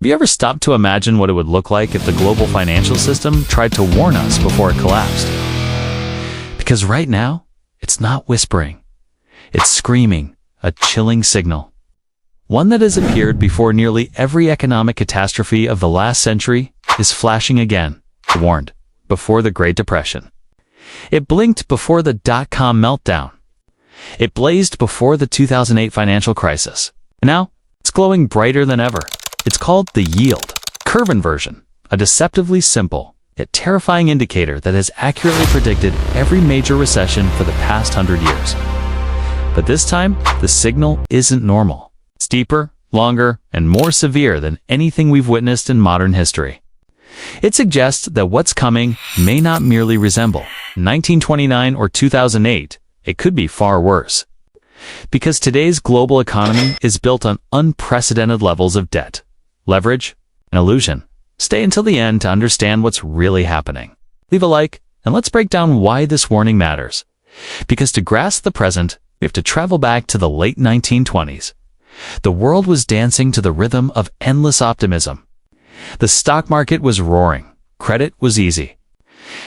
Have you ever stopped to imagine what it would look like if the global financial system tried to warn us before it collapsed? Because right now, it's not whispering. It's screaming, a chilling signal. One that has appeared before nearly every economic catastrophe of the last century is flashing again, warned, before the Great Depression. It blinked before the dot-com meltdown. It blazed before the 2008 financial crisis. And now, it's glowing brighter than ever. It's called the yield curve inversion, a deceptively simple, yet terrifying indicator that has accurately predicted every major recession for the past 100 years. But this time, the signal isn't normal. It's deeper, longer, and more severe than anything we've witnessed in modern history. It suggests that what's coming may not merely resemble 1929 or 2008, it could be far worse. Because today's global economy is built on unprecedented levels of debt, leverage, and illusion. Stay until the end to understand what's really happening. Leave a like, and let's break down why this warning matters. Because to grasp the present, we have to travel back to the late 1920s. The world was dancing to the rhythm of endless optimism. The stock market was roaring, credit was easy,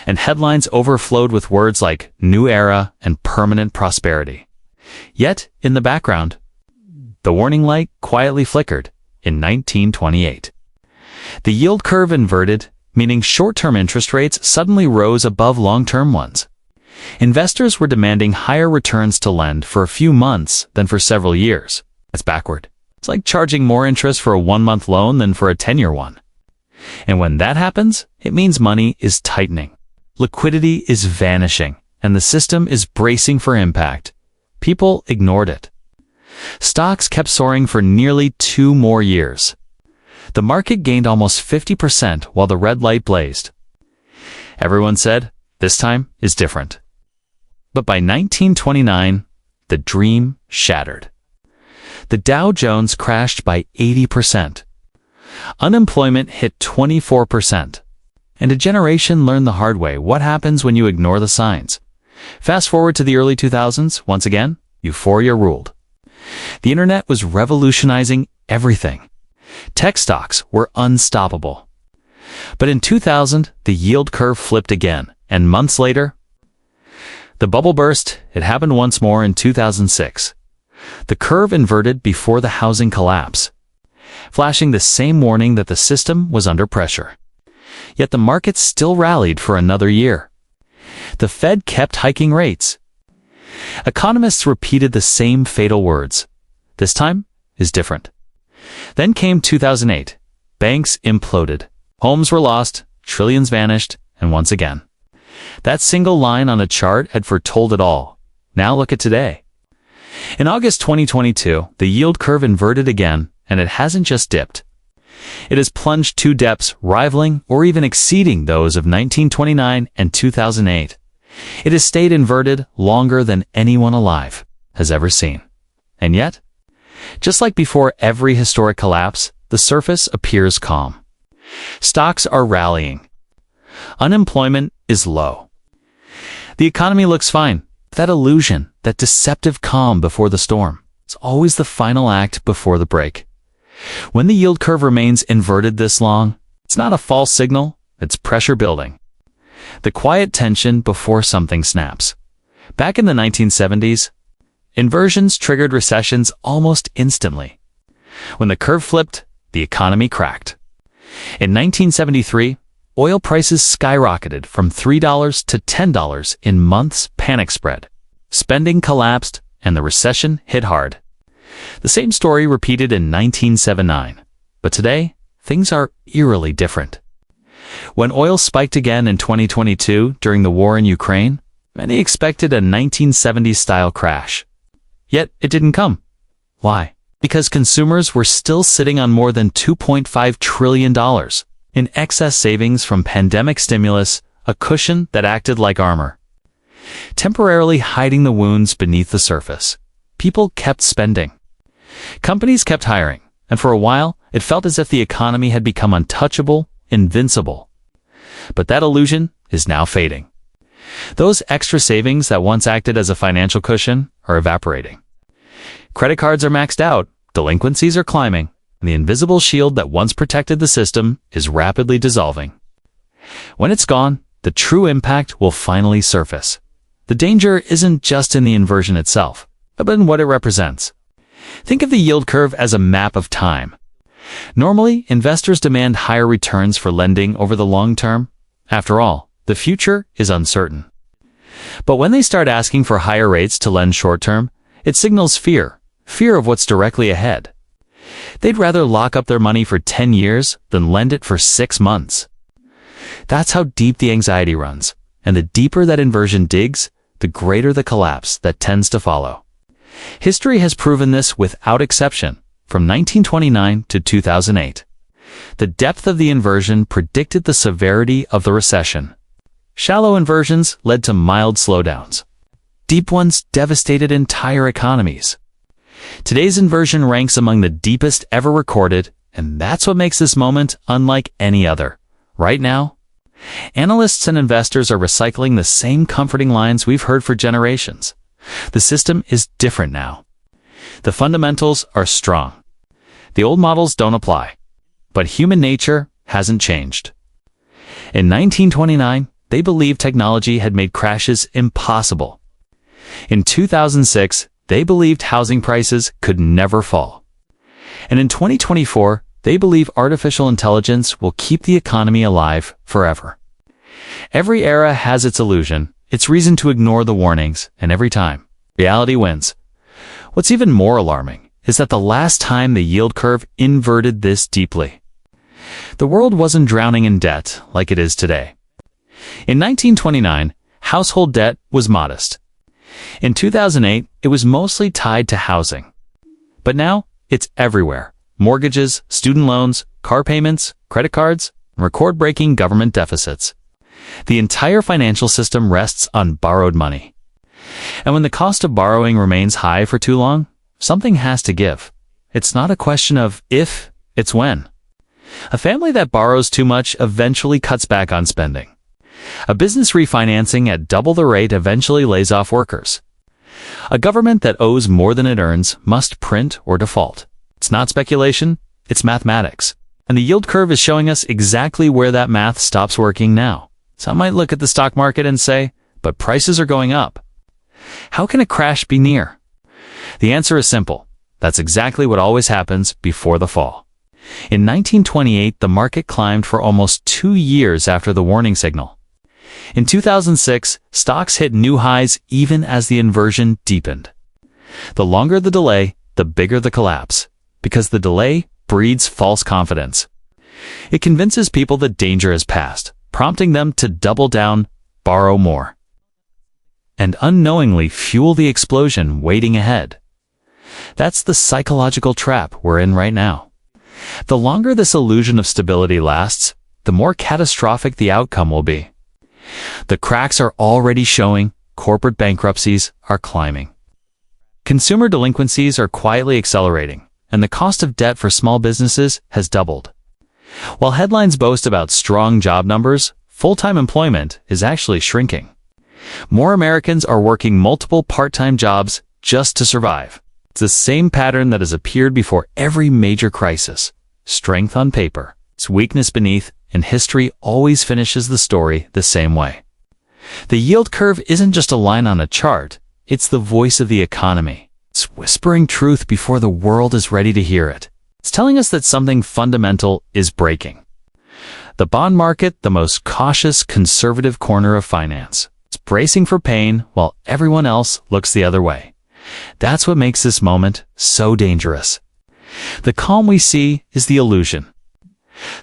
and headlines overflowed with words like new era and permanent prosperity. Yet, in the background, the warning light quietly flickered in 1928. The yield curve inverted, meaning short-term interest rates suddenly rose above long-term ones. Investors were demanding higher returns to lend for a few months than for several years. That's backward. It's like charging more interest for a 1-month loan than for a 10-year one. And when that happens, it means money is tightening. Liquidity is vanishing, and the system is bracing for impact. People ignored it. Stocks kept soaring for nearly 2 more years. The market gained almost 50% while the red light blazed. Everyone said, this time is different. But by 1929, the dream shattered. The Dow Jones crashed by 80%. Unemployment hit 24%. And a generation learned the hard way what happens when you ignore the signs. Fast forward to the early 2000s, once again, euphoria ruled. The internet was revolutionizing everything. Tech stocks were unstoppable. But in 2000, the yield curve flipped again, and months later, the bubble burst. It happened once more in 2006. The curve inverted before the housing collapse, flashing the same warning that the system was under pressure. Yet the market still rallied for another year. The Fed kept hiking rates. Economists repeated the same fatal words. This time is different. Then came 2008. Banks imploded. Homes were lost, trillions vanished, and once again. That single line on a chart had foretold it all. Now look at today. In August 2022, the yield curve inverted again, and it hasn't just dipped. It has plunged to depths rivaling or even exceeding those of 1929 and 2008. It has stayed inverted longer than anyone alive has ever seen. And yet, just like before every historic collapse, the surface appears calm. Stocks are rallying. Unemployment is low. The economy looks fine. That illusion, that deceptive calm before the storm, it's always the final act before the break. When the yield curve remains inverted this long, it's not a false signal, it's pressure building. The quiet tension before something snaps. Back in the 1970s, inversions triggered recessions almost instantly. When the curve flipped, the economy cracked. In 1973, oil prices skyrocketed from $3 to $10 in months. Panic spread. Spending collapsed, and the recession hit hard. The same story repeated in 1979. But today, things are eerily different. When oil spiked again in 2022 during the war in Ukraine, many expected a 1970s-style crash. Yet it didn't come. Why? Because consumers were still sitting on more than $2.5 trillion in excess savings from pandemic stimulus, a cushion that acted like armor, temporarily hiding the wounds beneath the surface. People kept spending. Companies kept hiring, and for a while, it felt as if the economy had become untouchable, invincible. But that illusion is now fading. Those extra savings that once acted as a financial cushion are evaporating. Credit cards are maxed out, delinquencies are climbing, and the invisible shield that once protected the system is rapidly dissolving. When it's gone, the true impact will finally surface. The danger isn't just in the inversion itself, but in what it represents. Think of the yield curve as a map of time. Normally, investors demand higher returns for lending over the long term. After all, the future is uncertain. But when they start asking for higher rates to lend short term, it signals fear of what's directly ahead. They'd rather lock up their money for 10 years than lend it for 6 months. That's how deep the anxiety runs, and the deeper that inversion digs, the greater the collapse that tends to follow. History has proven this without exception, from 1929 to 2008. The depth of the inversion predicted the severity of the recession. Shallow inversions led to mild slowdowns. Deep ones devastated entire economies. Today's inversion ranks among the deepest ever recorded, and that's what makes this moment unlike any other. Right now, analysts and investors are recycling the same comforting lines we've heard for generations. The system is different now. The fundamentals are strong. The old models don't apply. But human nature hasn't changed. In 1929, they believed technology had made crashes impossible. In 2006, they believed housing prices could never fall. And in 2024, they believe artificial intelligence will keep the economy alive forever. Every era has its illusion, its reason to ignore the warnings, and every time, reality wins. What's even more alarming is that the last time the yield curve inverted this deeply, the world wasn't drowning in debt like it is today. In 1929, household debt was modest. In 2008, it was mostly tied to housing. But now, it's everywhere. Mortgages, student loans, car payments, credit cards, and record-breaking government deficits. The entire financial system rests on borrowed money. And when the cost of borrowing remains high for too long, something has to give. It's not a question of if, it's when. A family that borrows too much eventually cuts back on spending. A business refinancing at double the rate eventually lays off workers. A government that owes more than it earns must print or default. It's not speculation, it's mathematics. And the yield curve is showing us exactly where that math stops working now. Some might look at the stock market and say, but prices are going up. How can a crash be near? The answer is simple. That's exactly what always happens before the fall. In 1928, the market climbed for almost 2 years after the warning signal. In 2006, stocks hit new highs even as the inversion deepened. The longer the delay, the bigger the collapse, because the delay breeds false confidence. It convinces people that danger is past, prompting them to double down, borrow more, and unknowingly fuel the explosion waiting ahead. That's the psychological trap we're in right now. The longer this illusion of stability lasts, the more catastrophic the outcome will be. The cracks are already showing, corporate bankruptcies are climbing. Consumer delinquencies are quietly accelerating, and the cost of debt for small businesses has doubled. While headlines boast about strong job numbers, full-time employment is actually shrinking. More Americans are working multiple part-time jobs just to survive. It's the same pattern that has appeared before every major crisis. Strength on paper, its weakness beneath, and history always finishes the story the same way. The yield curve isn't just a line on a chart, it's the voice of the economy. It's whispering truth before the world is ready to hear it. It's telling us that something fundamental is breaking. The bond market, the most cautious, conservative corner of finance. It's bracing for pain while everyone else looks the other way. That's what makes this moment so dangerous. The calm we see is the illusion.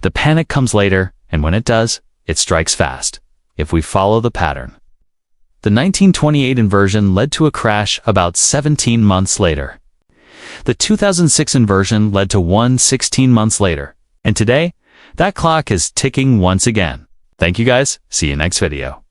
The panic comes later, and when it does, it strikes fast, if we follow the pattern. The 1928 inversion led to a crash about 17 months later. The 2006 inversion led to one 16 months later. And today, that clock is ticking once again. Thank you guys. See you next video.